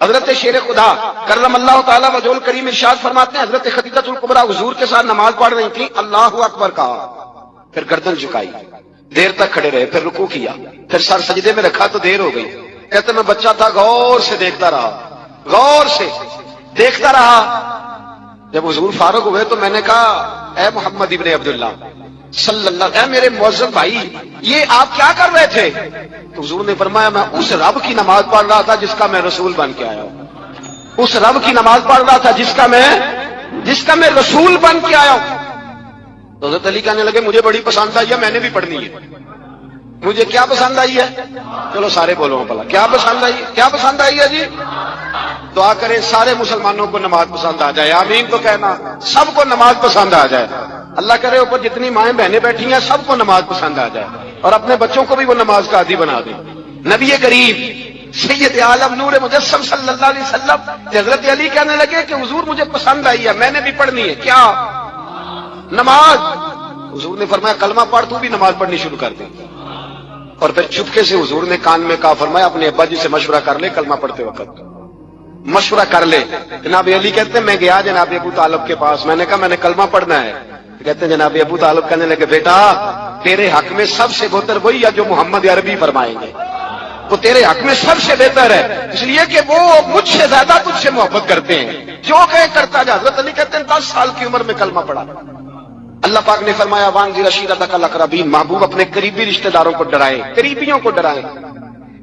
حضرت شیر خدا کرم اللہ تعالیٰ وجہ الکریم ارشاد فرماتے ہیں حضرت خدیجہ الکبریٰ حضور کے ساتھ نماز پڑھ رہی تھی، اللہ اکبر کہا، پھر گردن جھکائی، دیر تک کھڑے رہے، پھر رکوع کیا، پھر سر سجدے میں رکھا تو دیر ہو گئی۔ کہتے میں بچہ تھا، غور سے دیکھتا رہا، غور سے دیکھتا رہا۔ جب حضور فارغ ہوئے تو میں نے کہا اے محمد ابن عبداللہ صلی اللہ علیہ، اے میرے معزز بھائی یہ آپ کیا کر رہے تھے؟ تو حضور نے فرمایا میں اس رب کی نماز پڑھ رہا تھا جس کا میں رسول بن کے آیا ہوں، اس رب کی نماز پڑھ رہا تھا جس کا میں رسول بن کے آیا ہوں۔ تو حضرت علی کہنے لگے مجھے بڑی پسند آئی ہے، میں نے بھی پڑھنی ہے۔ مجھے کیا پسند آئی ہے؟ چلو سارے بولو بھلا کیا پسند آئی ہے؟ کیا پسند آئی ہے جی؟ دعا کریں سارے مسلمانوں کو نماز پسند آ جائے، آمین تو کہنا، سب کو نماز پسند آ جائے۔ اللہ کرے اوپر جتنی مائیں بہنیں بیٹھی ہیں سب کو نماز پسند آ جائے، اور اپنے بچوں کو بھی وہ نماز کا عادی بنا دیں۔ نبی کریم سید عالم نور مجسم صلی اللہ علیہ وسلم حضرت علی کہنے لگے کہ حضور مجھے پسند آئی ہے، میں نے بھی پڑھنی ہے۔ کیا؟ نماز۔ حضور نے فرمایا کلمہ پڑھ، تو بھی نماز پڑھنی شروع کر دے۔ اور پھر چپکے سے حضور نے کان میں کہا، فرمایا اپنے ابا جی سے مشورہ کر لے کلمہ پڑھتے وقت، مشورہ کر لے۔ جناب علی کہتے ہیں میں گیا جناب ابو طالب کے پاس، میں نے کہا میں نے کلمہ پڑھنا ہے۔ کہتے ہیں جناب ابو طالب کہنے لگے بیٹا تیرے حق میں سب سے بہتر وہی ہے جو محمد عربی فرمائیں گے، وہ تیرے حق میں سب سے بہتر ہے، اس لیے کہ وہ مجھ سے زیادہ تجھ سے محبت کرتے ہیں، جو کہے کرتا جا۔ حضرت علی کہتے ہیں 10 سال کی عمر میں کلمہ پڑھا۔ اللہ پاک نے فرمایا وانذر عشیرتک الاقربین، محبوب اپنے قریبی رشتہ داروں کو ڈرائیں، قریبیوں کو ڈرائیں،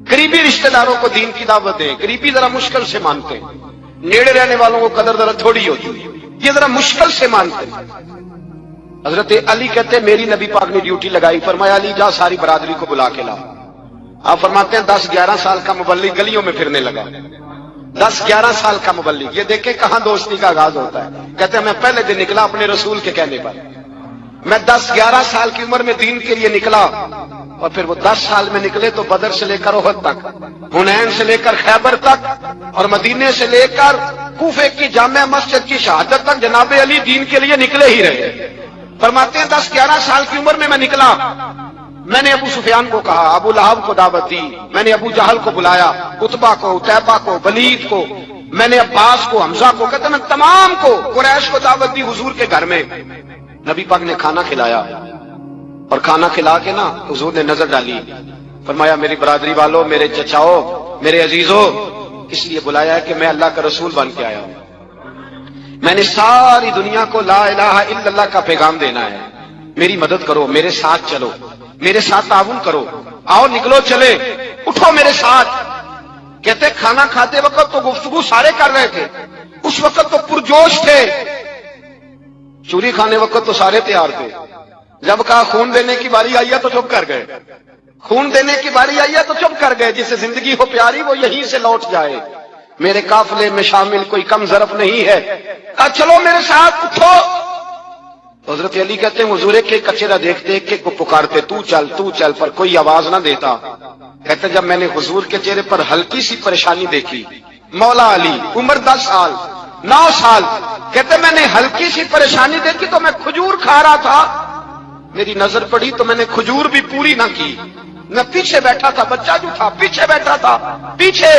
قریبی رشتہ داروں کو دین کی دعوت دیں۔ قریبی ذرا مشکل سے مانتے ہیں، نیڑے رہنے والوں کو قدر ذرا تھوڑی ہوتی ہے، یہ ذرا مشکل سے مانتے ہیں۔ حضرت علی کہتے ہیں میری نبی پاک نے ڈیوٹی لگائی، فرمایا علی جا ساری برادری کو بلا کے لا۔ آپ فرماتے ہیں 10-11 سال کا مبلغ گلیوں میں پھرنے لگا، 10-11 سال کا مبلغ۔ یہ دیکھیں کہاں دوستی کا آغاز ہوتا ہے۔ کہتے ہیں میں پہلے دن نکلا اپنے رسول کے کہنے پر، میں 10-11 سال کی عمر میں دین کے لیے نکلا، اور پھر وہ 10 سال میں نکلے تو بدر سے لے کر احد تک، حنین سے لے کر خیبر تک، اور مدینے سے لے کر کوفے کی جامع مسجد کی شہادت تک جناب علی دین کے لیے نکلے ہی رہے۔ فرماتے ہیں 10-11 سال کی عمر میں نکلا، میں نے ابو سفیان کو کہا، ابو لہب کو دعوت دی، میں نے ابو جہل کو بلایا، عتبہ کو، عتیبہ کو، ولید کو، میں نے عباس کو، حمزہ کو، کہتے ہیں تمام کو، قریش کو دعوت دی حضور کے گھر میں۔ نبی پاک نے کھانا کھلایا، اور کھانا کھلا کے نا حضور نے نظر ڈالی، فرمایا میری برادری والوں، میرے چچاؤ، میرے عزیزوں، اس لیے بلایا ہے کہ میں اللہ کا رسول بن کے آیا ہوں، میں نے ساری دنیا کو لا الہ الا اللہ کا پیغام دینا ہے، میری مدد کرو، میرے ساتھ چلو، میرے ساتھ تعاون کرو، آؤ نکلو چلے، اٹھو میرے ساتھ۔ کہتے کھانا کھاتے وقت تو گفتگو سارے کر رہے تھے، اس وقت تو پرجوش تھے، چوری کھانے وقت تو سارے تیار تھے، جب کہا خون دینے کی باری آئی ہے تو چپ کر گئے، خون دینے کی باری آئی ہے تو چپ کر گئے، جسے زندگی ہو پیاری وہ یہیں سے لوٹ جائے، میرے قافلے میں شامل کوئی کم ظرف نہیں ہے، کہا چلو میرے ساتھ اٹھو۔ حضرت علی کہتے ہیں حضور کے کچرا دیکھتے ایک کو پکارتے تو چل، پر کوئی آواز نہ دیتا۔ کہتے جب میں نے حضور کے چہرے پر ہلکی سی پریشانی دیکھی، مولا علی عمر 10 سال 9 سال، کہتے میں نے ہلکی سی پریشانی دیکھی تو میں کھجور کھا رہا تھا، میری نظر پڑی تو میں نے کھجور بھی پوری نہ کی، میں پیچھے بیٹھا تھا، بچہ جو تھا پیچھے بیٹھا تھا، پیچھے۔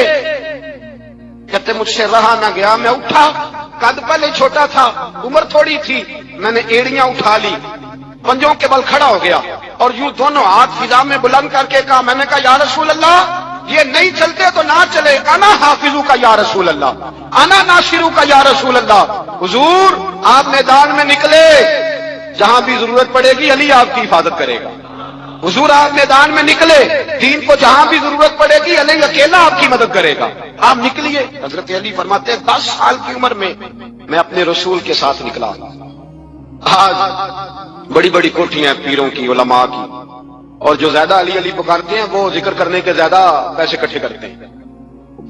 کہتے مجھ سے رہا نہ گیا، میں اٹھا، قد پہلے چھوٹا تھا، عمر تھوڑی تھی، میں نے ایڑیاں اٹھا لی، پنجوں کے بل کھڑا ہو گیا، اور یوں دونوں ہاتھ فضا میں بلند کر کے کہا، میں نے کہا یا رسول اللہ یہ نہیں چلتے تو نہ چلے، انا حافظو کا یا رسول اللہ، انا ناصرو کا یا رسول اللہ۔ حضور آپ میدان میں نکلے، جہاں بھی ضرورت پڑے گی علی آپ کی حفاظت کرے گا، حضور آپ میدان میں نکلے، دین کو جہاں بھی ضرورت پڑے گی علی اکیلا آپ کی مدد کرے گا، آپ نکلیے۔ حضرت علی فرماتے ہیں 10 سال کی عمر میں میں اپنے رسول کے ساتھ نکلا۔ آج بڑی بڑی کوٹھیاں پیروں کی، علماء کی، اور جو زیادہ علی علی پکارتے ہیں وہ ذکر کرنے کے زیادہ پیسے اکٹھے کرتے ہیں،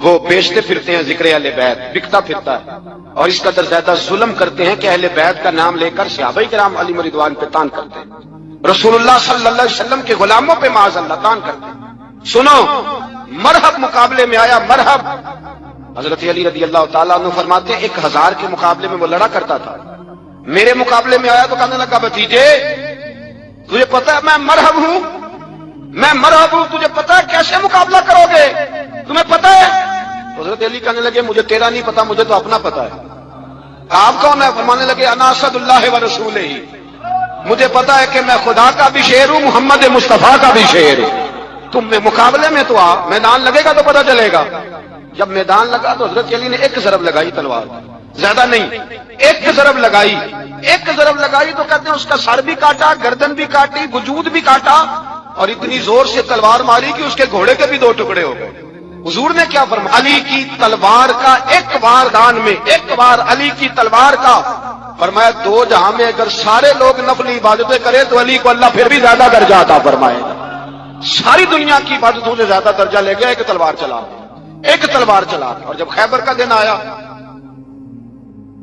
وہ بیچتے پھرتے ہیں ذکر اہل بیت، بکتا پھرتا ہے، اور اس قدر زیادہ ظلم کرتے ہیں کہ اہل بیت کا نام لے کر صحابہ کرام علی رضوان پہ تان کرتے ہیں، رسول اللہ صلی اللہ علیہ وسلم کے غلاموں پہ معاذ اللہ تان کرتے ہیں۔ سنو مرحب مقابلے میں آیا، مرحب۔ حضرت علی رضی اللہ تعالیٰ عنہ فرماتے ہیں 1000 کے مقابلے میں وہ لڑا کرتا تھا، میرے مقابلے میں آیا تو کہنے لگا بھتیجے تجھے پتا ہے میں مرحب ہوں، میں مرحب ہوں، تجھے پتا ہے کیسے مقابلہ کرو گے، تمہیں پتا ہے؟ حضرت علی کہنے لگے مجھے تیرا نہیں پتا، مجھے تو اپنا پتا ہے۔ آپ کون ہے؟ فرمانے لگے انا اسد اللہ و رسولہ، مجھے پتا ہے کہ میں خدا کا بھی شیر ہوں، محمد مصطفیٰ کا بھی شیر ہوں۔ تم میں مقابلے میں تو آپ، میدان لگے گا تو پتہ چلے گا۔ جب میدان لگا تو حضرت علی نے ایک ضرب لگائی تلوار، زیادہ نہیں، ایک ضرب لگائی، ایک ضرب لگائی تو کہتے ہیں اس کا سر بھی کاٹا، گردن بھی کاٹی، وجود بھی کاٹا، اور اتنی زور سے تلوار ماری کہ اس کے گھوڑے کے بھی 2 ٹکڑے ہو گئے۔ حضور نے کیا فرمایا؟ علی کی تلوار کا ایک بار دان میں، ایک بار علی کی تلوار کا، فرمایا 2 جہاں میں اگر سارے لوگ نفلی عبادتیں کرے تو علی کو اللہ پھر بھی زیادہ درجہ عطا فرمائے گا۔ ساری دنیا کی عبادتوں سے زیادہ درجہ لے گیا، ایک تلوار چلا، ایک تلوار چلا۔ اور جب خیبر کا دن آیا،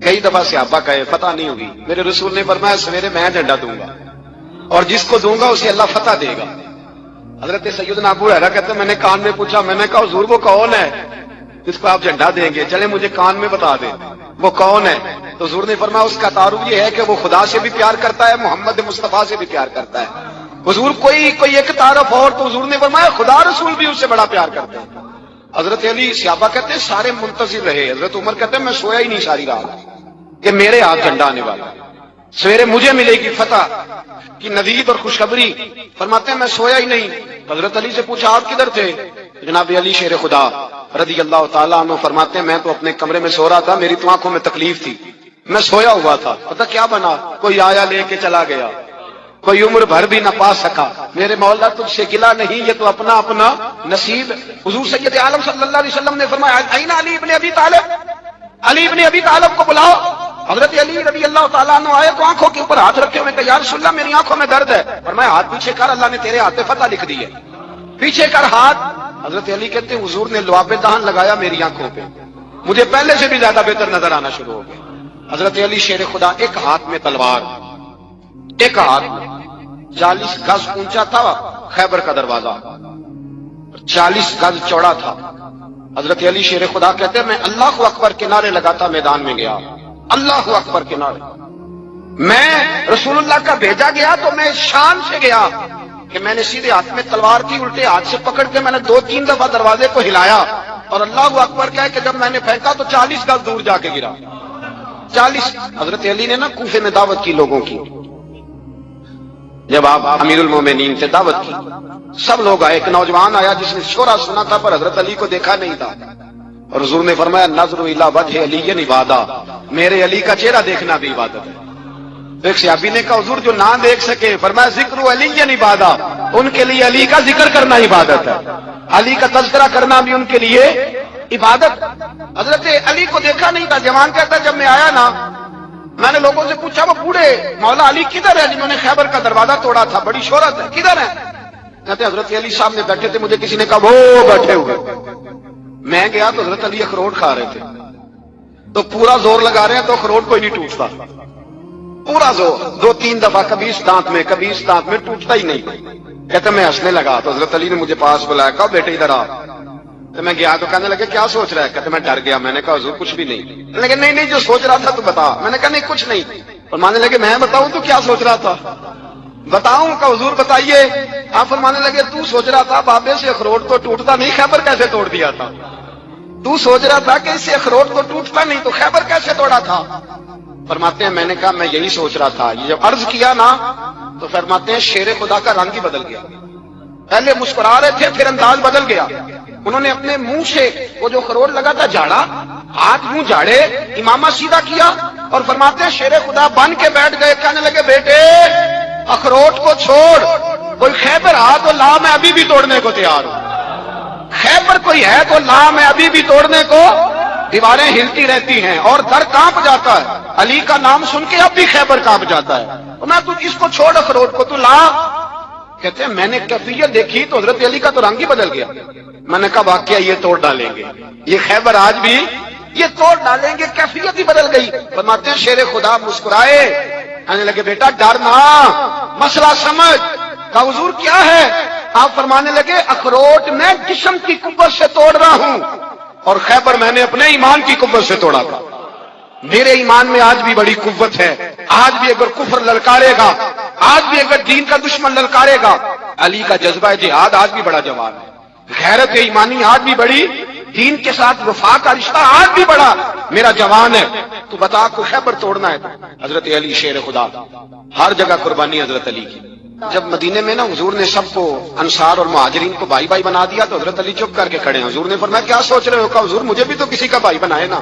کئی دفعہ صحابہ کہے فتح نہیں ہوگی، میرے رسول نے فرمایا سویرے میں جھنڈا دوں گا اور جس کو دوں گا اسے اللہ فتح دے گا۔ حضرت سیدنا ابو ہریرہ کہتے ہیں میں نے کان میں پوچھا، میں نے کہا حضور وہ کون ہے جس کو آپ جھنڈا دیں گے؟ چلے مجھے کان میں بتا دیں وہ کون ہے۔ تو حضور نے فرمایا اس کا تعارف یہ ہے کہ وہ خدا سے بھی پیار کرتا ہے، محمد مصطفیٰ سے بھی پیار کرتا ہے۔ حضور کوئی ایک تعارف اور، تو حضور نے فرمایا خدا رسول بھی اس سے بڑا پیار کرتے ہیں۔ حضرت علی، صحابہ کہتے ہیں سارے منتظر رہے۔ حضرت عمر کہتے ہیں میں سویا ہی نہیں ساری رات کہ میرے ہاتھ جھنڈا آنے والا، سویرے مجھے ملے گی فتح کی نوید اور خوشخبری۔ فرماتے ہیں میں سویا ہی نہیں۔ حضرت علی سے پوچھا آپ کدھر تھے؟ جناب علی شیر خدا رضی اللہ تعالیٰ عنہ فرماتے ہیں میں تو اپنے کمرے میں سو رہا تھا، میری تو آنکھوں میں تکلیف تھی، میں سویا ہوا تھا، پتہ کیا بنا؟ کوئی آیا لے کے چلا گیا، کوئی عمر بھر بھی نہ پا سکا۔ میرے مولا تجھ سے گلا نہیں، یہ تو اپنا اپنا نصیب۔ حضور سید عالم صلی اللہ علیہ وسلم نے فرمایا این علی ابن ابی طالب، علی ابن ابی طالب کو بلاؤ۔ حضرت علی رضی اللہ تعالیٰ عنہ آئے تو آنکھوں کے اوپر ہاتھ رکھے ہوئے کہ یا رسول اللہ میری آنکھوں میں درد ہے۔ فرمایا ہاتھ پیچھے کر، اللہ نے تیرے ہاتھ پہ فتح لکھ دی ہے، پیچھے کر ہاتھ۔ حضرت علی کہتے ہیں حضور نے لعاب دہن لگایا میری آنکھوں پہ، مجھے پہلے سے بھی زیادہ بہتر نظر آنا شروع ہو گیا۔ حضرت علی شیر خدا، ایک ہاتھ میں تلوار، ایک ہاتھ میں 40 گز اونچا تھا خیبر کا دروازہ، 40 گز چوڑا تھا۔ حضرت علی شیر خدا کہتے ہیں میں اللہ اکبر کے نعرے لگاتا میدان میں گیا، اللہ اکبر کے نعرے۔ میں رسول اللہ کا بھیجا گیا تو میں شان سے گیا کہ میں نے سیدھے ہاتھ میں تلوار تھی، الٹے ہاتھ سے پکڑ کے میں نے 2-3 دفعہ دروازے کو ہلایا اور اللہ اکبر کہہ کہ جب میں نے پھینکا تو 40 گز دور جا کے گرا، 40۔ حضرت علی نے نا کوفے میں دعوت کی لوگوں کی، جب آپ امیر المومنین سے دعوت کی، سب لوگ آئے۔ ایک نوجوان آیا جس نے شورا سنا تھا پر حضرت علی کو دیکھا نہیں تھا، اور حضور نے فرمایا نظر الی وجہ علی عبادہ، میرے علی کا چہرہ دیکھنا بھی عبادت ہے۔ ایک صحابی نے کہا حضور جو نہ دیکھ سکے، فرمایا ذکر علی عبادہ، ان کے لیے علی کا ذکر کرنا عبادت ہے، علی کا تذکرہ کرنا بھی ان کے لیے عبادت۔ حضرت علی کو دیکھا نہیں تھا۔ جوان کہتا جب میں آیا نا، میں نے لوگوں سے پوچھا وہ بوڑھے مولا علی کدھر ہے جنہوں نے خیبر کا دروازہ توڑا تھا، بڑی شہرت ہے، کدھر ہے؟ کہتے حضرت علی صاحب نے بیٹھے تھے، مجھے کسی نے کہا وہ بیٹھے ہوئے۔ میں گیا تو حضرت علی اخروٹ کھا رہے تھے، تو پورا زور لگا رہے ہیں تو اخروٹ کوئی نہیں ٹوٹتا، پورا زور 2-3 دفعہ، کبھی اس دانت میں کبھی اس دانت میں، ٹوٹتا ہی نہیں۔ کہتے میں ہنسنے لگا تو حضرت علی نے مجھے پاس بلایا، کہا بیٹے ادھر آ۔ تو میں گیا تو کہنے لگے کیا سوچ رہا ہے؟ کہتے میں ڈر گیا۔ میں نے کہا حضور کچھ بھی نہیں۔ لیکن نہیں جو سوچ رہا تھا تو بتا۔ میں نے کہا نہیں کچھ نہیں۔ فرمانے لگے میں بتاؤں تو کیا سوچ رہا تھا؟ بتاؤں کہ حضور بتائیے۔ آپ فرمانے لگے تو سوچ رہا تھا بابے سے اخروٹ تو ٹوٹتا نہیں، خیبر کیسے توڑ دیا تھا؟ تو سوچ رہا تھا کہ اس سے اخروٹ تو ٹوٹتا نہیں تو خیبر کیسے توڑا تھا؟ فرماتے ہیں میں نے کہا میں یہی سوچ رہا تھا۔ یہ جب عرض کیا نا تو فرماتے ہیں شیر خدا کا رنگ ہی بدل گیا، پہلے مسکرا رہے تھے پھر انداز بدل گیا۔ انہوں نے اپنے منہ سے وہ جو خروٹ لگا تھا جھاڑا، ہاتھ منہ جھاڑے، امامہ سیدھا کیا اور فرماتے ہیں شیر خدا بن کے بیٹھ گئے۔ کہنے لگے بیٹے اخروٹ کو چھوڑ، کوئی خیبر آ تو لا، میں ابھی بھی توڑنے کو تیار ہوں۔ خیبر کوئی ہے تو لا، میں ابھی بھی توڑنے کو۔ دیواریں ہلتی رہتی ہیں اور در کانپ جاتا ہے، علی کا نام سن کے اب بھی خیبر کانپ جاتا ہے۔ تو میں تو اس کو چھوڑ اخروٹ کو، تو لا۔ کہتے ہیں میں نے کیفیت دیکھی تو حضرت علی کا تو رنگ ہی بدل گیا۔ میں نے کہا واقعہ یہ توڑ ڈالیں گے، یہ خیبر آج بھی یہ توڑ ڈالیں گے، کیفیت ہی بدل گئی۔ فرماتے ہیں شیر خدا مسکرائے، کہنے لگے بیٹا ڈر نہ، مسئلہ سمجھ۔ کہا حضور کیا ہے؟ آپ فرمانے لگے اخروٹ میں جسم کی قوت سے توڑ رہا ہوں اور خیبر میں نے اپنے ایمان کی قوت سے توڑا تھا۔ میرے ایمان میں آج بھی بڑی قوت ہے، آج بھی اگر کفر للکارے گا، آج بھی اگر دین کا دشمن للکارے گا، علی کا جذبہ جہاد آج بھی بڑا جوان ہے، غیرت ایمانی آج بھی بڑی دین کے ساتھ وفا کا رشتہ آج بھی بڑا میرا جوان ہے، تو بتا کو خیبر توڑنا ہے۔ حضرت علی شیر خدا، ہر جگہ قربانی حضرت علی کی۔ جب مدینے میں نا حضور نے سب کو انصار اور مہاجرین کو بھائی بھائی بنا دیا تو حضرت علی چپ کر کے کھڑے ہیں۔ حضور نے فرمایا کیا سوچ رہے ہو؟ کہا حضور مجھے بھی تو کسی کا بھائی بنائے نا۔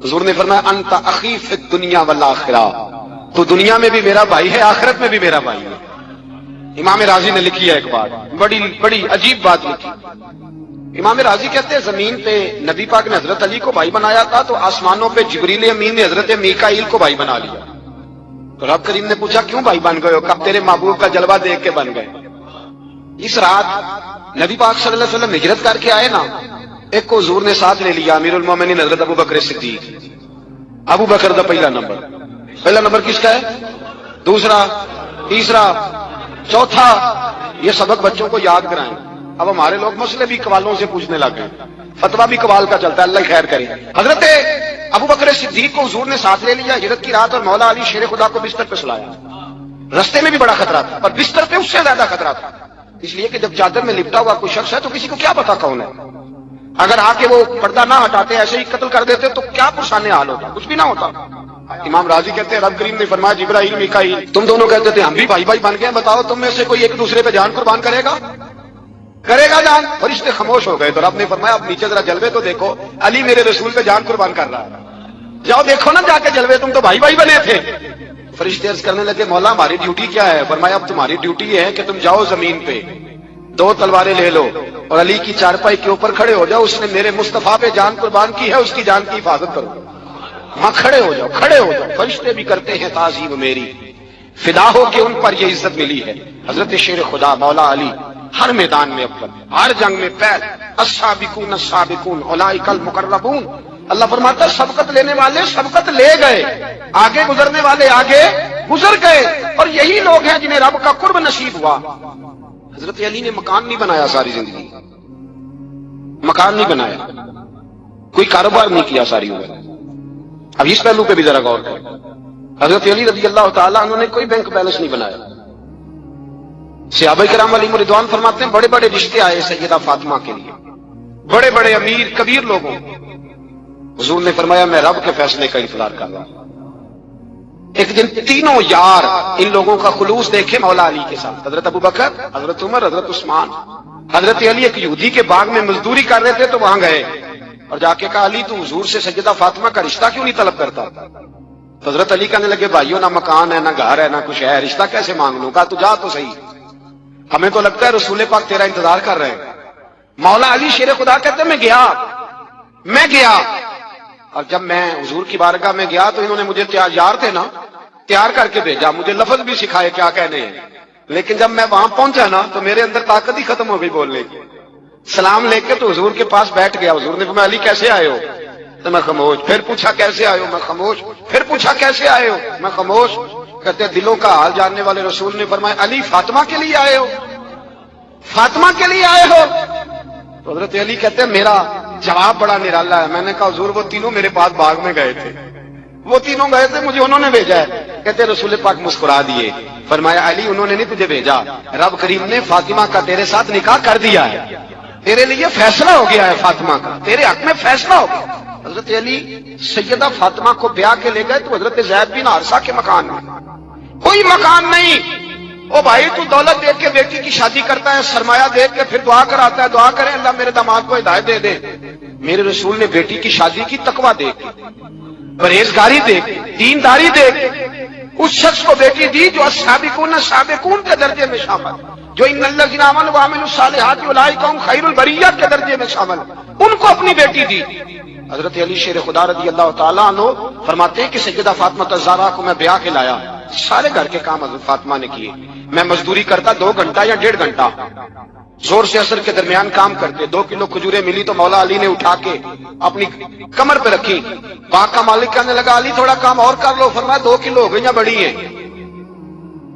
حضور نے فرمایا انت اخی فی الدنیا والآخرہ، تو دنیا میں بھی میرا بھائی ہے، آخرت میں بھی میرا بھائی ہے۔ امام راضی نے لکھی ہے ایک بات، بڑی عجیب بات لکھی۔ امام راضی کہتے ہیں زمین پہ نبی پاک نے حضرت علی کو بھائی بنایا تھا تو آسمانوں پہ جبریل امین نے حضرت میکائیل کو بھائی بنا لیا۔ تو رب کریم نے پوچھا کیوں بھائی بن گئے ہو؟ کب تیرے محبوب کا جلوہ دیکھ کے بن گئے۔ اس رات نبی پاک صلی اللہ علیہ وسلم ہجرت کر کے آئے نا، ایک کو حضور نے ساتھ لے لیا، امیر المومنین حضرت ابو بکر صدیق۔ ابو بکر دا پہلا نمبر کس کا ہے؟ دوسرا، تیسرا، چوتھا۔ یہ سبق بچوں کو یاد کرائیں۔ اب ہمارے لوگ مسئلے بھی قوالوں سے پوچھنے لگ گئے، فتویٰ بھی قوال کا چلتا ہے، اللہ خیر کرے۔ حضرت ابو بکر صدیق کو حضور نے ساتھ لے لیا ہجرت کی رات، اور مولا علی شیر خدا کو بستر پہ سلایا۔ رستے میں بھی بڑا خطرہ تھا پر بستر پہ اس سے زیادہ خطرہ تھا، اس لیے کہ جب چادر میں لپٹا ہوا کوئی شخص ہے تو کسی کو کیا پتا کون ہے۔ اگر آ کے وہ پردہ نہ ہٹاتے ایسے ہی قتل کر دیتے تو کیا پرسان حال ہوتا، کچھ بھی نہ ہوتا۔ امام راضی کہتے ہیں رب کریم نے فرمایا جبرائیل میکائیل تم دونوں کہتے تھے ہم بھی بھائی بھائی بن گئے، بتاؤ تم میں سے کوئی ایک دوسرے پہ جان قربان کرے گا جان؟ فرشتے خاموش ہو گئے تو رب نے فرمایا اب نیچے ذرا جلوے تو دیکھو، علی میرے رسول پہ جان قربان کر رہا ہے، جاؤ دیکھو نا جا کے جلوے، تم تو بھائی بھائی بنے تھے۔ فرشتے عرض کرنے لگے مولا ہماری ڈیوٹی کیا ہے؟ فرمایا اب تمہاری ڈیوٹی یہ ہے کہ تم جاؤ زمین پہ 2 تلواریں لے لو اور علی کی چارپائی کے اوپر کھڑے ہو جاؤ، اس نے میرے مصطفیٰ پہ جان قربان کی ہے، اس کی جان کی حفاظت کرو۔ وہاں کھڑے ہو جاؤ۔ فرشتے بھی کرتے ہیں تعظیم میری، فدا ہو کہ ان پر یہ عزت ملی ہے۔ حضرت شیر خدا مولا علی ہر میدان میں اول، ہر جنگ میں پہل، السابقون السابقون اولئک المقربون۔ اللہ فرماتا ہے سبقت لینے والے سبقت لے گئے، آگے گزرنے والے آگے گزر گئے، اور یہی لوگ ہیں جنہیں رب کا قرب نصیب ہوا۔ حضرت علی نے مکان نہیں بنایا، ساری زندگی مکان نہیں بنایا، کوئی کاروبار نہیں کیا ساری عمر۔ اب اس پہلو پہ بھی ذرا غور کریں، حضرت علی رضی اللہ تعالیٰ عنہ نے کوئی بینک بیلنس نہیں بنایا۔ صحابہ کرام علیہم رضوان فرماتے ہیں بڑے بڑے رشتے آئے سیدہ فاطمہ کے لیے، بڑے بڑے امیر کبیر لوگوں، حضور نے فرمایا میں رب کے فیصلے کا انتظار کر رہا ہوں۔ ایک دن تینوں یار ان لوگوں کا خلوص دیکھے مولا علی کے ساتھ، حضرت ابو بکر، حضرت عمر، حضرت عثمان۔ حضرت علی ایک یہودی کے باغ میں مزدوری کر رہے تھے تو وہاں گئے اور جا کے کہا علی تو حضور سے سیدہ فاطمہ کا رشتہ کیوں نہیں طلب کرتا؟ تو حضرت علی کہنے لگے بھائیوں نہ مکان ہے نہ گھر ہے نہ کچھ ہے، رشتہ کیسے مانگ لوں؟ کہا تو جا تو صحیح، ہمیں تو لگتا ہے رسول پاک تیرا انتظار کر رہے ہیں۔ مولا علی شیر خدا کہتے ہیں میں گیا اور جب میں حضور کی بارگاہ میں گیا تو انہوں نے مجھے یار تھے نا تیار کر کے بھیجا، مجھے لفظ بھی سکھائے کیا کہنے ہیں، لیکن جب میں وہاں پہنچا نا تو میرے اندر طاقت ہی ختم ہو گئی بولنے کی۔ سلام لے کے تو حضور کے پاس بیٹھ گیا، حضور نے فرمایا علی کیسے آئے ہو؟ تو میں خاموش، پھر پوچھا کیسے آئے ہو؟ میں خاموش، پھر پوچھا کیسے آئے ہو؟ میں خاموش۔ کہتے ہیں دلوں کا حال جاننے والے رسول نے فرمایا علی فاطمہ کے لیے آئے ہو؟ فاطمہ کے لیے آئے ہو؟ تو حضرت علی کہتے ہیں میرا جواب بڑا نرالا ہے۔ میں نے کہا حضور وہ تینوں میرے پاس باغ میں گئے تھے، وہ تینوں گئے تھے، مجھے انہوں نے بھیجا ہے۔ کہتے ہیں رسول پاک مسکرا دیے، فرمایا علی انہوں نے نہیں تجھے بھیجا، رب کریم نے فاطمہ کا تیرے ساتھ نکاح کر دیا ہے، تیرے لیے فیصلہ ہو گیا ہے، فاطمہ کا تیرے حق میں فیصلہ ہو گیا۔ حضرت علی سیدہ فاطمہ کو بیاہ کے لے گئے تو حضرت زید بن حارثہ کے مکان میں، کوئی مکان نہیں۔ او بھائی تو دولت دیکھ کے بیٹی کی شادی کرتا ہے، سرمایہ دیکھ کے پھر دعا کراتا ہے، دعا کریں اللہ میرے داماد کو ہدایت دے دے۔ میرے رسول نے بیٹی کی شادی کی تقویٰ دیکھ کے، پرہیزگاری دیکھ کے، دینداری دیکھ کے اس شخص کو بیٹی دی جو السابقون السابقون کے درجے میں شامل، جو ان الذین آمنوا وعملوا الصالحات اولئک هم خیر البریہ کے درجے میں شامل، ان کو اپنی بیٹی دی۔ حضرت علی شیر خدا رضی اللہ تعالیٰ عنہ فرماتے ہیں کہ سیدہ فاطمہ الزہرا کو میں بیاہ کے لایا، سارے گھر کے کام حضرت فاطمہ نے کیے، میں مزدوری کرتا 2 گھنٹہ یا 1.5 گھنٹہ، زور سے عصر کے درمیان کام کرتے، 2 کلو کھجوریں ملی تو مولا علی نے اٹھا کے اپنی کمر پہ رکھی۔ باغ کا مالک کہنے لگا علی تھوڑا کام اور کر لو، فرمایا 2 کلو ہو گئی یا بڑی ہیں؟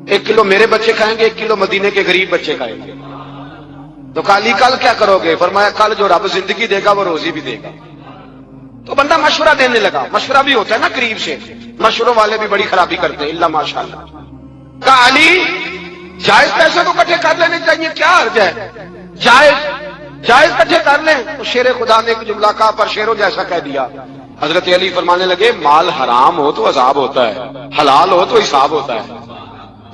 1 کلو میرے بچے کھائیں گے، 1 کلو مدینے کے غریب بچے کھائیں گے۔ تو کہا علی کل کیا کرو گے؟ فرمایا کل جو رب زندگی دے گا وہ روزی بھی دے گا۔ تو بندہ مشورہ دینے لگا، مشورہ بھی ہوتا ہے نا قریب سے، مشوروں والے بھی بڑی خرابی کرتے ہیں، اللہ ماشاءاللہ۔ کہا علی جائز پیسے تو اکٹھے کر لینے چاہیے، کیا حرج ہے؟ جائز جائز کٹھے کر لیں. تو شیر خدا نے ایک جملہ کہا پر شیروں جیسا کہہ دیا. حضرت علی فرمانے لگے مال حرام ہو تو عذاب ہوتا ہے، حلال ہو تو حساب ہوتا ہے،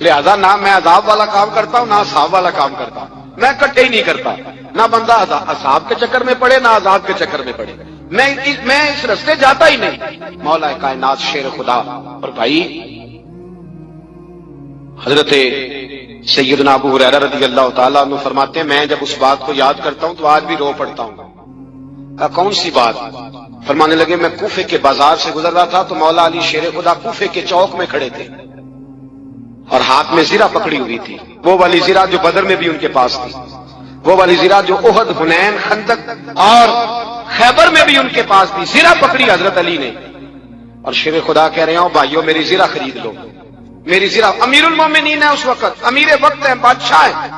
لہذا نہ میں عذاب والا کام کرتا ہوں نہ حساب والا کام کرتا ہوں. میں کٹے ہی نہیں کرتا. نہ بندہ حساب کے چکر میں پڑے نہ عذاب کے چکر میں پڑے. میں اس رستے جاتا ہی نہیں. مولا کائنات شیر خدا. اور بھائی حضرت سیدنا ابو ہریرہ رضی اللہ تعالیٰ عنہ فرماتے ہیں میں جب اس بات کو یاد کرتا ہوں تو آج بھی رو پڑتا ہوں. کون سی بات؟ فرمانے لگے میں کوفے کے بازار سے گزر رہا تھا تو مولا علی شیر خدا کوفے کے چوک میں کھڑے تھے اور ہاتھ میں زرہ پکڑی ہوئی تھی، وہ والی زرہ جو بدر میں بھی ان کے پاس تھی، وہ والی زرہ جو احد، حنین، خندق اور خیبر میں بھی ان کے پاس تھی. زرہ پکڑی حضرت علی نے اور شیر خدا کہہ رہے ہیں بھائیو میری زرہ خرید لو. میری زرہ امیر المومنین ہے اس وقت، امیر وقت ہے، بادشاہ ہے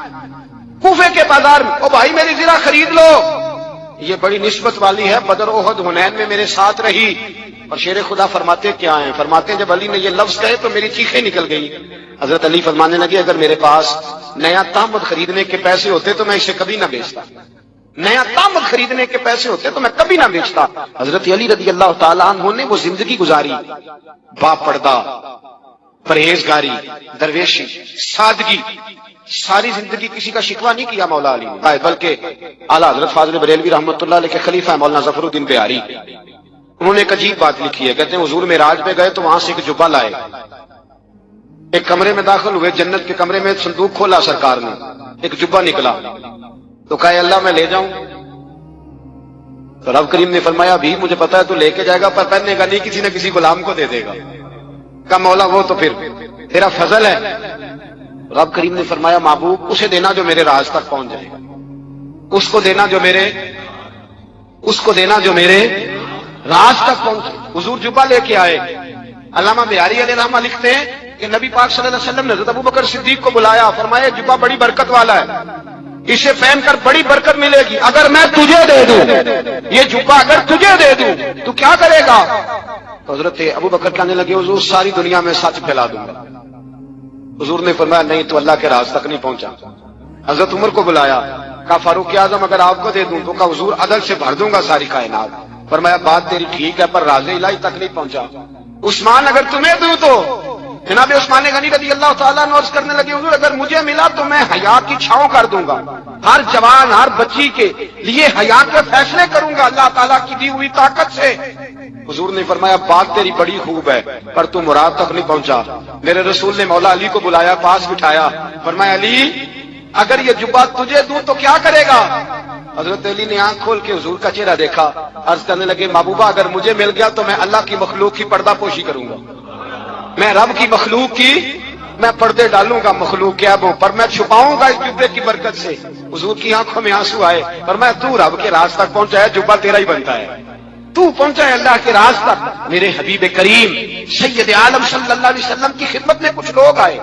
کوفے کے بازار میں. او بھائی میری زرہ خرید لو، یہ بڑی نسبت والی ہے، بدر، احد، حنین میں میرے ساتھ رہی. اور شیر خدا فرماتے کیا ہیں؟ فرماتے ہیں جب علی نے یہ لفظ کہے تو میری چیخیں نکل گئی. حضرت علی فرمانے لگے اگر میرے پاس نیا تامت خریدنے کے پیسے ہوتے تو میں اسے کبھی نہ بیچتا. نیا تامت خریدنے کے پیسے ہوتے تو میں کبھی نہ بیچتا. حضرت علی رضی اللہ تعالیٰ عنہ نے وہ زندگی گزاری، با پردہ، پرہیزگاری، درویشی، سادگی. ساری زندگی کسی کا شکوہ نہیں کیا مولا علی نے، بلکہ اعلیٰ حضرت فاضل بریلوی رحمۃ اللہ علیہ کے خلیفہ مولانا ظفر الدین بہاری انہوں نے ایک عجیب بات لکھی ہے. کہتے ہیں حضور معراج پہ گئے تو وہاں سے ایک جبہ لائے، ایک کمرے میں داخل ہوئے، جنت کے کمرے میں صندوق کھولا سرکار نے، ایک جبہ نکلا تو کہا اللہ میں لے جاؤں. تو رب کریم نے فرمایا بھی مجھے پتا ہے تو لے کے جائے گا پر پہننے کا نہیں، کسی نہ کسی غلام کو دے دے گا. کہا مولا وہ تو پھر تیرا فضل ہے. رب کریم نے فرمایا محبوب اسے دینا جو میرے راز تک پہنچ جائے گا، اس کو دینا جو میرے راز تک پہنچے. حضور جبہ لے کے آئے. علامہ بہاری علیہ رحمہ لکھتے ہیں کہ نبی پاک صلی اللہ علیہ وسلم نے حضرت ابو بکر صدیق کو بلایا، فرمایا جبہ بڑی برکت والا ہے، اسے پہن کر بڑی برکت ملے گی. اگر میں تجھے دے دوں یہ جبہ، اگر تجھے دے دوں تو کیا کرے گا؟ تو حضرت ابو بکر کہنے لگے حضور ساری دنیا میں سچ پھیلا دوں گا. حضور نے فرمایا نہیں تو اللہ کے راز تک نہیں پہنچا. حضرت عمر کو بلایا، کہا فاروق اعظم اگر آپ کو دے دوں تو کہا حضور عدل سے بھر دوں گا ساری کائنات. فرمایا بات تیری ٹھیک ہے پر راز الہی تک نہیں پہنچا. عثمان اگر تمہیں دوں تو جناب عثمان غنی رضی اللہ تعالیٰ عنہ عرض کرنے لگے حضور اگر مجھے ملا تو میں حیا کی چھاؤں کر دوں گا، ہر جوان ہر بچی کے لیے حیا کے فیصلے کروں گا اللہ تعالیٰ کی دی ہوئی طاقت سے. حضور نے فرمایا بات تیری بڑی خوب ہے پر تو مراد تک نہیں پہنچا. میرے رسول نے مولا علی کو بلایا، پاس بٹھایا، فرمایا علی اگر یہ جبہ تجھے دوں تو کیا کرے گا؟ حضرت علی نے آنکھ کھول کے حضور کا چہرہ دیکھا، عرض کرنے لگے محبوبہ اگر مجھے مل گیا تو میں اللہ کی مخلوق کی پردہ پوشی کروں گا، میں رب کی مخلوق کی میں پردے ڈالوں گا مخلوق کے عیبوں پر، میں چھپاؤں گا اس جبے کی برکت سے. حضور کی آنکھوں میں آنسو آئے، فرمایا تو رب کے راز تک پہنچا ہے، جبہ تیرا ہی بنتا ہے، تو پہنچا ہے اللہ کے راز تک. میرے حبیب کریم سید عالم صلی اللہ علیہ وسلم کی خدمت میں کچھ لوگ آئے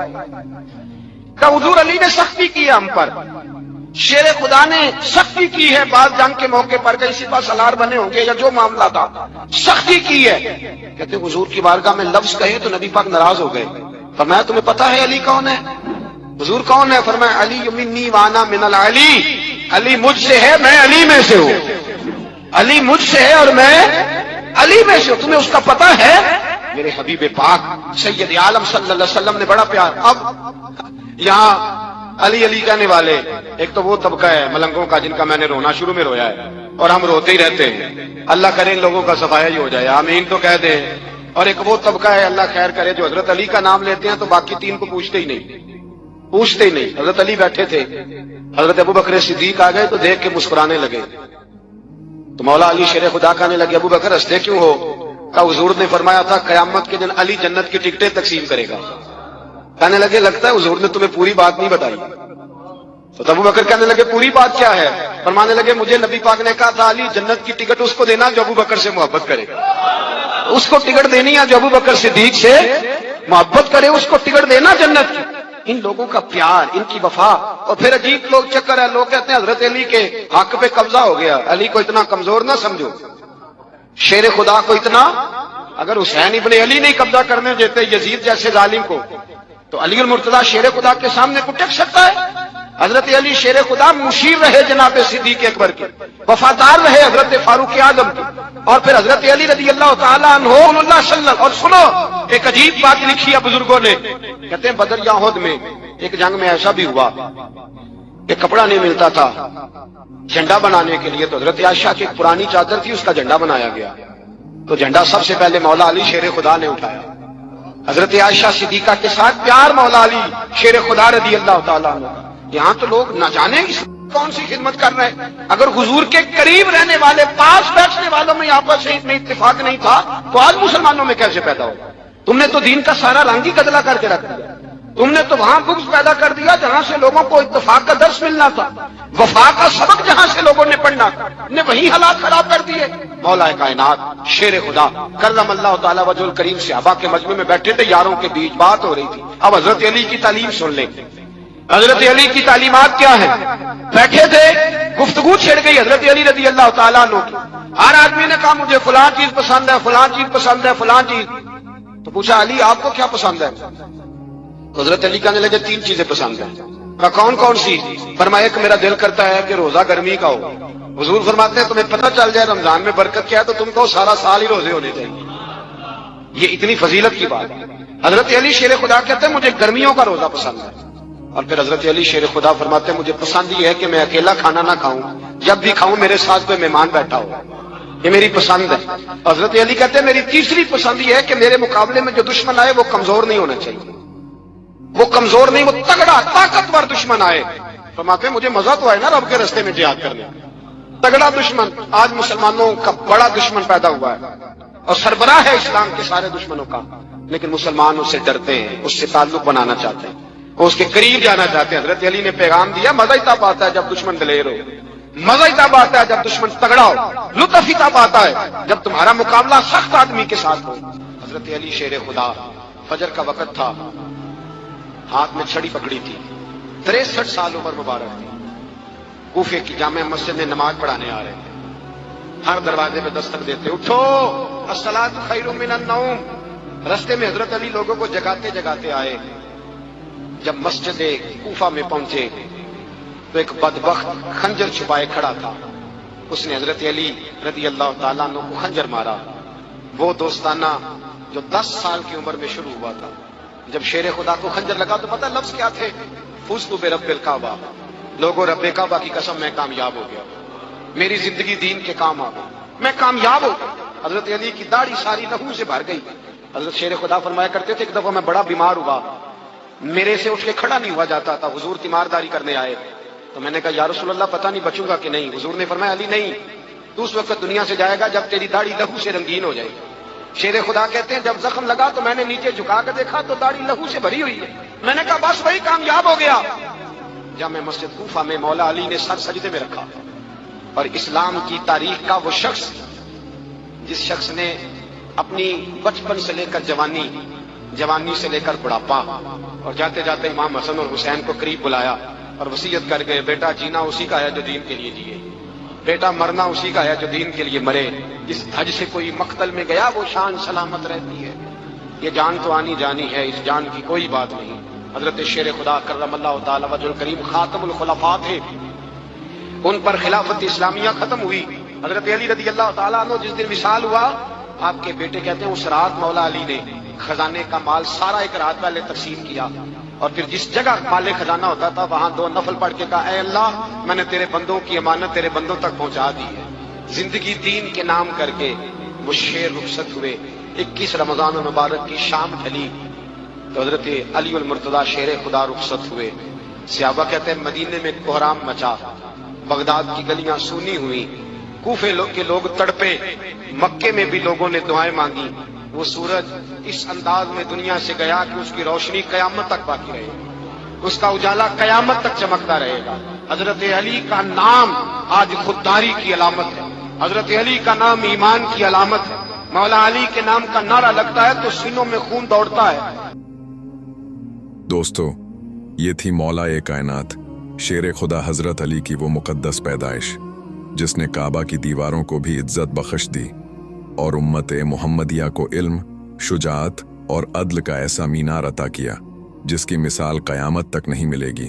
کہ حضور علی نے سختی کی ہے ہم پر، شیر خدا نے سختی کی ہے، بعض جنگ کے موقع پر کہیں سپاہ سالار بنے ہوں گے یا جو معاملہ تھا سختی کی ہے. کہتے حضور کی بارگاہ میں لفظ کہے تو نبی پاک ناراض ہو گئے. فرمایا تمہیں پتا ہے علی کون ہے؟ حضور کون ہے؟ فرمایا علی منی وانا من العلی، علی مجھ سے ہے میں علی میں سے ہوں، علی مجھ سے ہے اور میں علی میں سے ہوں. تمہیں اس کا پتا ہے؟ میرے حبیب پاک سید عالم صلی اللہ علیہ وسلم نے بڑا پیار. اب یہاں علی علی کہنے والے ایک تو وہ طبقہ ہے ملنگوں کا جن کا میں نے رونا شروع میں رویا ہے اور ہم روتے ہی رہتے ہیں، اللہ کرے ان لوگوں کا صفایا ہی ہو جائے، آمین تو کہہ دیں. اور ایک وہ طبقہ ہے اللہ خیر کرے جو حضرت علی کا نام لیتے ہیں تو باقی تین کو پوچھتے ہی نہیں. حضرت علی بیٹھے تھے، حضرت ابو بکر صدیق آ گئے تو دیکھ کے مسکرانے لگے. تو مولا علی شیر خدا کہنے لگے ابو بکر ہنستے کیوں ہو؟ کہ حضور نے فرمایا تھا قیامت کے دن علی جنت کی ٹکٹیں تقسیم کرے گا. کہنے لگے لگتا ہے حضور نے تمہیں پوری بات نہیں بتائی. تو ابو بکر کہنے لگے پوری بات کیا ہے؟ فرمانے لگے مجھے نبی پاک نے کہا تھا علی جنت کی ٹکٹ اس کو دینا جو ابو بکر سے محبت کرے، اس کو ٹکٹ دینی ہے جو ابو بکر صدیق سے محبت کرے، اس کو ٹکٹ دینا جنت کی. ان لوگوں کا پیار، ان کی وفا. اور پھر عجیب لوگ چکر ہے، لوگ کہتے ہیں حضرت علی کے حق پہ قبضہ ہو گیا. علی کو اتنا کمزور نہ سمجھو، شیر خدا کو اتنا، اگر حسین ابن علی نہیں قبضہ کرنے دیتے یزید جیسے ظالم کو تو علی المرتضیٰ شیر خدا کے سامنے کو ٹک سکتا ہے؟ حضرت علی شیر خدا مشیر رہے جناب صدیق اکبر کے، وفادار رہے حضرت فاروق اعظم کے، اور پھر حضرت علی رضی اللہ تعالیٰ عنہ اللہ صلی اللہ. اور سنو ایک عجیب بات لکھی ہے بزرگوں نے، کہتے ہیں بدر یا احد میں ایک جنگ میں ایسا بھی ہوا کہ کپڑا نہیں ملتا تھا جھنڈا بنانے کے لیے، تو حضرت عائشہ کی ایک پرانی چادر تھی، اس کا جھنڈا بنایا گیا. تو جھنڈا سب سے پہلے مولا علی شیر خدا نے اٹھایا. حضرت عائشہ صدیقہ کے ساتھ پیار مولا علی شیر خدا رضی اللہ تعالیٰ عنہ. یہاں تو لوگ نہ جانے کون سی خدمت کر رہے ہیں. اگر حضور کے قریب رہنے والے پاس بیٹھنے والوں میں آپس میں اتفاق نہیں تھا تو آج مسلمانوں میں کیسے پیدا ہو؟ تم نے تو دین کا سارا رنگ ہی گدلا کر کے رکھ دیا. تم نے تو وہاں بغض پیدا کر دیا جہاں سے لوگوں کو اتفاق کا درس ملنا تھا، وفا کا سبق جہاں سے لوگوں نے پڑھنا تھا، نے وہی حالات خراب کر دیے. مولا کائنات شیر خدا کرم اللہ تعالیٰ وجہ الکریم صحابہ کے مجمع میں بیٹھے تھے، یاروں کے بیچ بات ہو رہی تھی. اب حضرت علی کی تعلیم سن لیں. حضرت علی کی تعلیمات کیا ہے؟ بیٹھے تھے، گفتگو چھڑ گئی حضرت علی رضی اللہ تعالیٰ عنہ کی. ہر آدمی نے کہا مجھے فلاں چیز پسند ہے، فلاں چیز پسند ہے، فلاں چیز. تو پوچھا علی آپ کو کیا پسند ہے؟ حضرت علی کہنے لگے 3 چیزیں پسند ہیں. کہا کون کون سی؟ فرمایا کہ میرا دل کرتا ہے کہ روزہ گرمی کا ہو. حضور فرماتے ہیں تمہیں پتہ چل جائے رمضان میں برکت کیا ہے تو تم کو سارا سال ہی روزے ہونے چاہیے. یہ اتنی فضیلت کی بات ہے. حضرت علی شیر خدا کہتے ہیں مجھے گرمیوں کا روزہ پسند ہے. اور پھر حضرت علی شیر خدا فرماتے ہیں مجھے پسند یہ ہے کہ میں اکیلا کھانا نہ کھاؤں، جب بھی کھاؤں میرے ساتھ کوئی مہمان بیٹھا ہو. یہ میری پسند ہے. حضرت علی کہتے ہیں میری تیسری پسند یہ ہے کہ میرے مقابلے میں جو دشمن آئے وہ کمزور نہیں ہونا چاہیے، وہ کمزور نہیں، وہ تگڑا طاقتور دشمن آئے. فرماتے ہیں مجھے مزہ تو آئے نا رب کے راستے میں جہاد کرنے. تگڑا دشمن، آج مسلمانوں کا بڑا دشمن پیدا ہوا ہے اور سربراہ ہے اسلام کے سارے دشمنوں کا، لیکن مسلمان اس سے ڈرتے ہیں، اس سے تعلق بنانا چاہتے ہیں، وہ اس کے قریب جانا چاہتے ہیں. حضرت علی نے پیغام دیا مزہ ہی تب آتا ہے جب دشمن دلیر ہو، مزہ ہی تب آتا ہے جب دشمن تگڑا ہو، لطف ہی تب آتا ہے جب تمہارا مقابلہ سخت آدمی کے ساتھ ہو. حضرت علی شیر خدا، فجر کا وقت تھا، ہاتھ میں چھڑی پکڑی تھی، 63 سال عمر مبارک تھی. کوفے کی جامع مسجد میں نماز پڑھانے آ رہے تھے. ہر دروازے پہ دستک دیتے اٹھو الصلاۃ خیر من النوم. رستے میں حضرت علی لوگوں کو جگاتے جگاتے آئے. جب مسجد کوفہ میں پہنچے تو ایک بدبخت خنجر چھپائے کھڑا تھا. اس نے حضرت علی رضی اللہ تعالیٰ عنہ کو خنجر مارا. وہ دوستانہ جو 10 سال کی عمر میں شروع ہوا تھا. جب شیر خدا کو خنجر لگا تو پتہ لفظ کیا تھے؟ فزت برب الکعبہ. لوگوں رب کعبہ کی قسم میں کامیاب ہو گیا، میری زندگی دین کے کام آ گئی، میں کامیاب ہو گیا. حضرت علی کی داڑھی ساری لہو سے بھر گئی. حضرت شیر خدا فرمایا کرتے تھے ایک دفعہ میں بڑا بیمار ہوا، میرے سے اٹھ کے کھڑا نہیں ہوا جاتا تھا. حضور تیمارداری کرنے آئے تو میں نے کہا یا رسول اللہ پتہ نہیں بچوں گا کہ نہیں. حضور نے فرمایا علی نہیں، تو اس وقت دنیا سے جائے گا جب تیری داڑھی لہو سے رنگین ہو جائے گی. شیر خدا کہتے ہیں جب زخم لگا تو میں نے نیچے جھکا کے دیکھا تو داڑھی لہو سے بھری ہوئی ہے. میں نے کہا بس وہی کامیاب ہو گیا. جامع مسجد کوفہ میں مولا علی نے سر سجدے میں رکھا اور اسلام کی تاریخ کا وہ شخص جس شخص نے اپنی بچپن سے لے کر جوانی سے لے کر بڑھاپا اور جاتے جاتے امام حسن اور حسین کو قریب بلایا اور وصیت کر گئے بیٹا جینا اسی کا ہے جو دین کے لیے جیے، بیٹا مرنا اسی کا ہے جو دین کے لیے مرے. اس دھج سے کوئی مقتل میں گیا وہ شان سلامت رہتی ہے. یہ جان تو آنی جانی ہے، اس جان کی کوئی بات نہیں. حضرت شیر خدا کرم اللہ تعالی وجہ الکریم خاتم الخلفاء تھے، ان پر خلافت اسلامیہ ختم ہوئی. حضرت علی رضی اللہ تعالیٰ عنہ جس دن وصال ہوا، آپ کے بیٹے کہتے ہیں اس رات مولا علی نے خزانے کا مال سارا ایک رات پہلے تقسیم کیا اور پھر جس جگہ مال خزانہ ہوتا تھا وہاں 2 نفل پڑھ کے کہا اے اللہ میں نے تیرے بندوں کی امانت تیرے بندوں تک پہنچا دی ہے. زندگی دین کے نام کر کے وہ شیر رخصت ہوئے. 21 رمضان المبارک کی شام ڈھلی تو حضرت علی المرتضیٰ شیر خدا رخصت ہوئے. صحابہ کہتے ہیں مدینے میں کوہرام مچا، بغداد کی گلیاں سونی ہوئی، کوفے کے لوگ تڑپے، مکے میں بھی لوگوں نے دعائیں مانگی. وہ سورج اس انداز میں دنیا سے گیا کہ اس کی روشنی قیامت تک باقی رہے گی، اس کا اجالا قیامت تک چمکتا رہے گا. حضرت علی کا نام آج خودداری کی علامت ہے، حضرت علی کا نام ایمان کی علامت ہے. مولا علی کے نام کا نعرہ لگتا ہے تو سینوں میں خون دوڑتا ہے. دوستو، یہ تھی مولا کائنات شیر خدا حضرت علی کی وہ مقدس پیدائش جس نے کعبہ کی دیواروں کو بھی عزت بخش دی اور امت محمدیہ کو علم، شجاعت اور عدل کا ایسا مینار عطا کیا جس کی مثال قیامت تک نہیں ملے گی.